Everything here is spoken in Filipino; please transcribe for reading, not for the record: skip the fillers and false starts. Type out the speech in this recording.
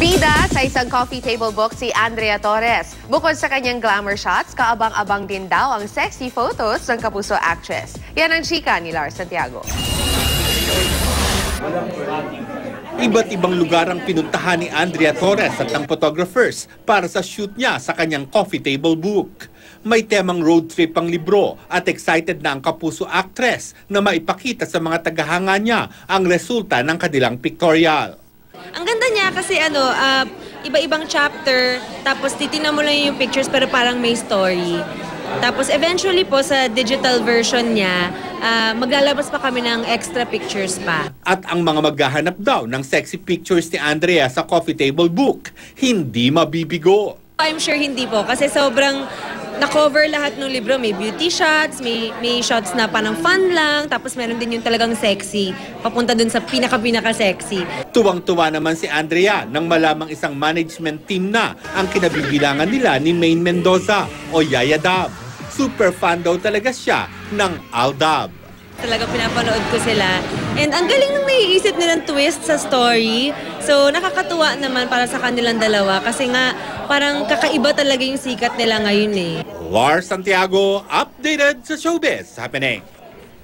Bida sa isang coffee table book si Andrea Torres. Bukod sa kanyang glamour shots, kaabang-abang din daw ang sexy photos ng kapuso actress. Yan ang chika ni Lars Santiago. Iba't ibang lugar ang pinuntahan ni Andrea Torres at ng photographers para sa shoot niya sa kanyang coffee table book. May temang road trip ang libro at excited na ang kapuso actress na maipakita sa mga tagahanga niya ang resulta ng kanilang pictorial. Ang ganda niya kasi iba-ibang chapter, tapos titingnan mo lang yung pictures pero parang may story. Tapos eventually po sa digital version niya, maglalabas pa kami ng extra pictures pa. At ang mga maghahanap daw ng sexy pictures ni Andrea sa coffee table book, hindi mabibigo. I'm sure hindi po kasi sobrang na-cover lahat ng libro. May beauty shots, may shots na parang fun lang, tapos meron din yung talagang sexy, papunta dun sa pinaka-sexy. Tuwang-tuwa naman si Andrea nang malamang isang management team na ang kinabibilangan nila ni Maine Mendoza o Yaya Dab. Super fan daw talaga siya ng Aldab. Talagang pinapanood ko sila. And ang galing nang naiisip nilang twist sa story. So nakakatuwa naman para sa kanilang dalawa kasi nga parang kakaiba talaga yung sikat nila ngayon eh. Lars Santiago, updated sa Showbiz Happening.